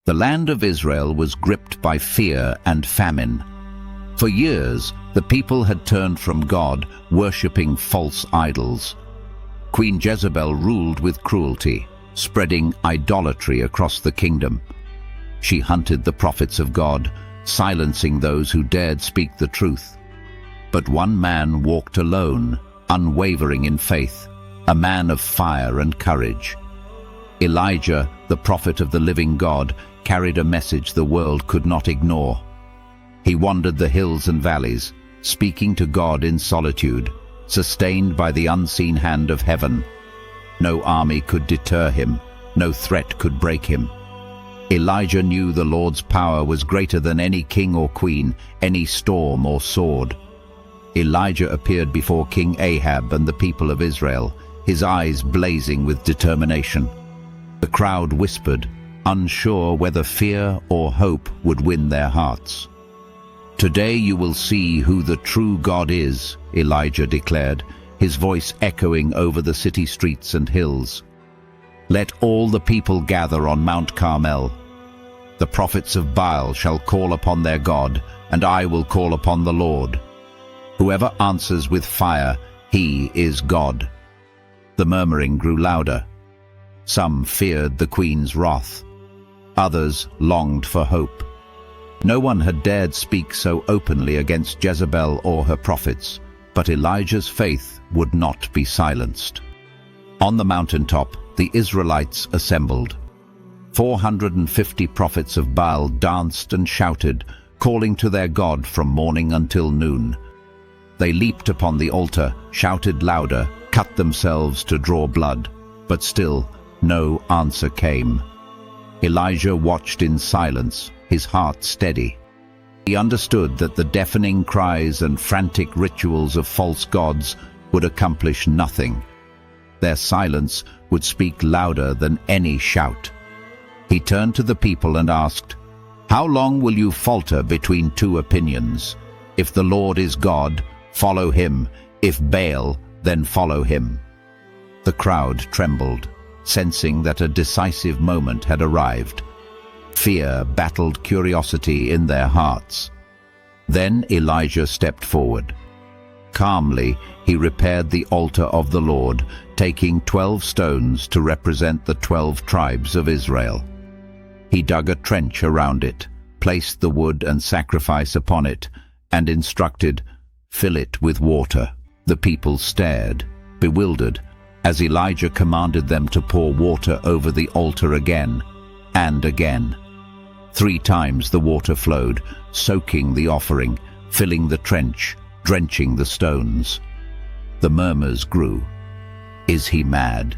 The land of Israel was gripped by fear and famine. For years, the people had turned from God, worshipping false idols. Queen Jezebel ruled with cruelty, spreading idolatry across the kingdom. She hunted the prophets of God, silencing those who dared speak the truth. But one man walked alone, unwavering in faith, a man of fire and courage. Elijah, the prophet of the living God, carried a message the world could not ignore. He wandered the hills and valleys, speaking to God in solitude, sustained by the unseen hand of heaven. No army could deter him, no threat could break him. Elijah knew the Lord's power was greater than any king or queen, any storm or sword. Elijah appeared before King Ahab and the people of Israel, his eyes blazing with determination. The crowd whispered, unsure whether fear or hope would win their hearts. "Today you will see who the true God is," Elijah declared, his voice echoing over the city streets and hills. "Let all the people gather on Mount Carmel. The prophets of Baal shall call upon their God, and I will call upon the Lord. Whoever answers with fire, he is God." The murmuring grew louder. Some feared the queen's wrath. Others longed for hope. No one had dared speak so openly against Jezebel or her prophets, but Elijah's faith would not be silenced. On the mountaintop, the Israelites assembled. 450 prophets of Baal danced and shouted, calling to their God from morning until noon. They leaped upon the altar, shouted louder, cut themselves to draw blood, but still no answer came. Elijah watched in silence, his heart steady. He understood that the deafening cries and frantic rituals of false gods would accomplish nothing. Their silence would speak louder than any shout. He turned to the people and asked, "How long will you falter between two opinions? If the Lord is God, follow him. If Baal, then follow him." The crowd trembled, sensing that a decisive moment had arrived. Fear battled curiosity in their hearts. Then Elijah stepped forward. Calmly, he repaired the altar of the Lord, taking 12 stones to represent the 12 tribes of Israel. He dug a trench around it, placed the wood and sacrifice upon it, and instructed, "Fill it with water." The people stared, bewildered, as Elijah commanded them to pour water over the altar again and again. 3 times the water flowed, soaking the offering, filling the trench, drenching the stones. The murmurs grew. Is he mad?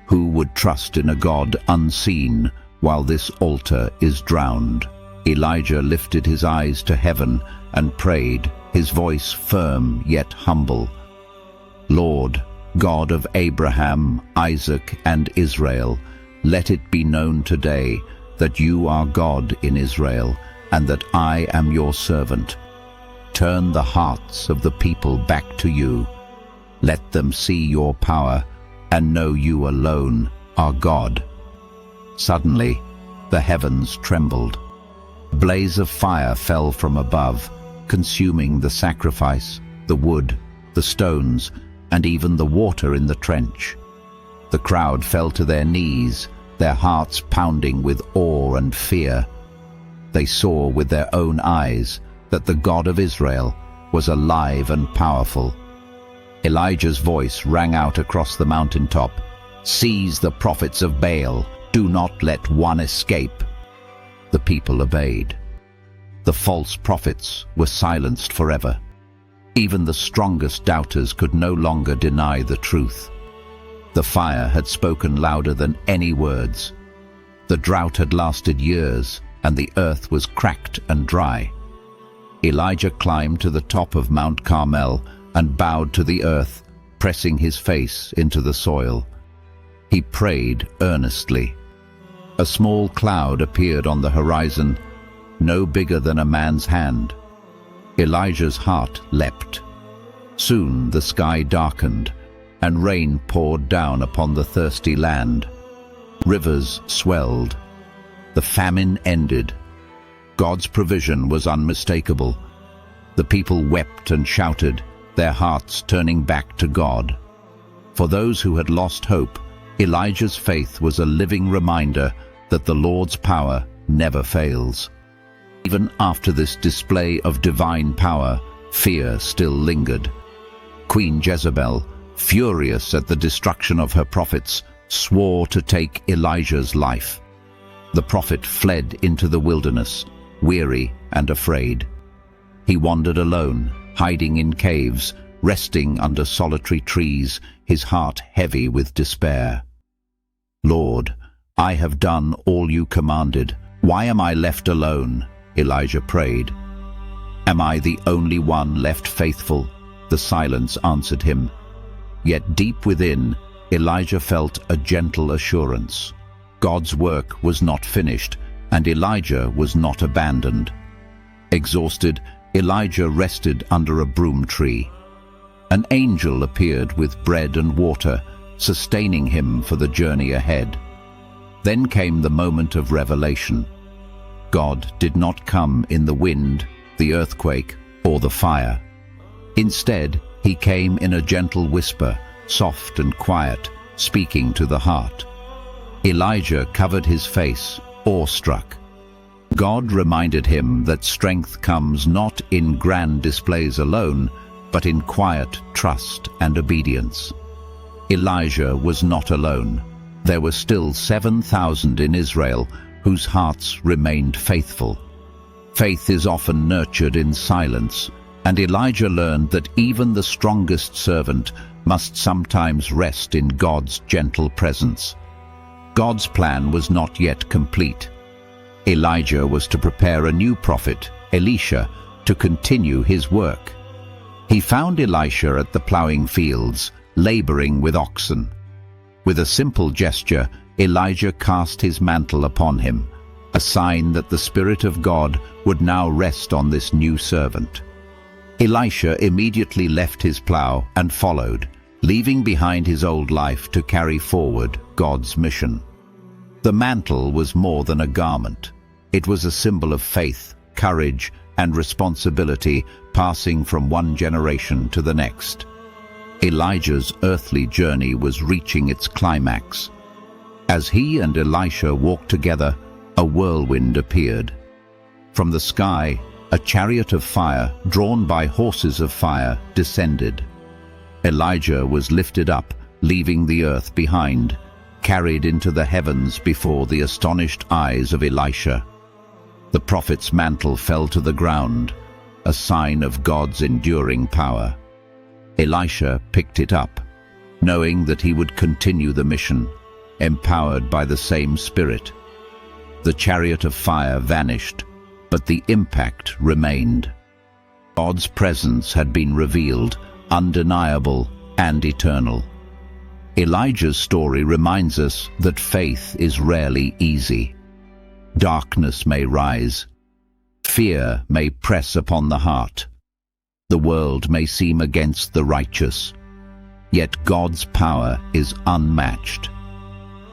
Who would trust in a God unseen while this altar is drowned? Elijah lifted his eyes to heaven and prayed, his voice firm yet humble. "Lord, God of Abraham, Isaac, and Israel, let it be known today that you are God in Israel, and that I am your servant. Turn the hearts of the people back to you. Let them see your power and know you alone are God." Suddenly, the heavens trembled. A blaze of fire fell from above, consuming the sacrifice, the wood, the stones, and even the water in the trench. The crowd fell to their knees, their hearts pounding with awe and fear. They saw with their own eyes that the God of Israel was alive and powerful. Elijah's voice rang out across the mountaintop, "Seize the prophets of Baal, do not let one escape." The people obeyed. The false prophets were silenced forever. Even the strongest doubters could no longer deny the truth. The fire had spoken louder than any words. The drought had lasted years, and the earth was cracked and dry. Elijah climbed to the top of Mount Carmel and bowed to the earth, pressing his face into the soil. He prayed earnestly. A small cloud appeared on the horizon, no bigger than a man's hand. Elijah's heart leapt. Soon the sky darkened, and rain poured down upon the thirsty land. Rivers swelled. the famine ended. God's provision was unmistakable. The people wept and shouted, their hearts turning back to God. For those who had lost hope, Elijah's faith was a living reminder that the Lord's power never fails. Even after this display of divine power, fear still lingered. Queen Jezebel, furious at the destruction of her prophets, swore to take Elijah's life. The prophet fled into the wilderness, weary and afraid. He wandered alone, hiding in caves, resting under solitary trees, his heart heavy with despair. "Lord, I have done all you commanded. Why am I left alone?" Elijah prayed. "Am I the only one left faithful?" The silence answered him. Yet deep within, Elijah felt a gentle assurance. God's work was not finished, and Elijah was not abandoned. Exhausted, Elijah rested under a broom tree. An angel appeared with bread and water, sustaining him for the journey ahead. Then came the moment of revelation. God did not come in the wind, the earthquake, or the fire. Instead, he came in a gentle whisper, soft and quiet, speaking to the heart. Elijah covered his face, awestruck. God reminded him that strength comes not in grand displays alone, but in quiet trust and obedience. Elijah was not alone. There were still 7,000 in Israel whose hearts remained faithful. Faith is often nurtured in silence, and Elijah learned that even the strongest servant must sometimes rest in God's gentle presence. God's plan was not yet complete. Elijah was to prepare a new prophet, Elisha, to continue his work. He found Elisha at the plowing fields, laboring with oxen. With a simple gesture, Elijah cast his mantle upon him, a sign that the Spirit of God would now rest on this new servant. Elisha immediately left his plow and followed, leaving behind his old life to carry forward God's mission. The mantle was more than a garment. It was a symbol of faith, courage, and responsibility passing from one generation to the next. Elijah's earthly journey was reaching its climax. As he and Elisha walked together, a whirlwind appeared. From the sky, a chariot of fire, drawn by horses of fire, descended. Elijah was lifted up, leaving the earth behind, carried into the heavens before the astonished eyes of Elisha. The prophet's mantle fell to the ground, a sign of God's enduring power. Elisha picked it up, knowing that he would continue the mission, empowered by the same Spirit. The chariot of fire vanished, but the impact remained. God's presence had been revealed, undeniable and eternal. Elijah's story reminds us that faith is rarely easy. Darkness may rise. Fear may press upon the heart. The world may seem against the righteous. Yet God's power is unmatched.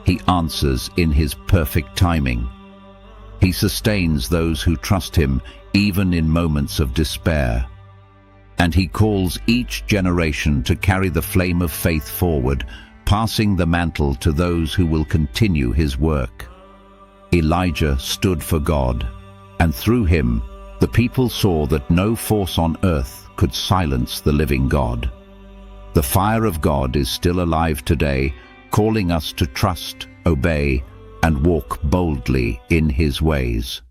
He answers in His perfect timing. He sustains those who trust Him even in moments of despair. And He calls each generation to carry the flame of faith forward, passing the mantle to those who will continue His work. Elijah stood for God, and through him, the people saw that no force on earth could silence the living God. The fire of God is still alive today, calling us to trust, obey, and walk boldly in His ways.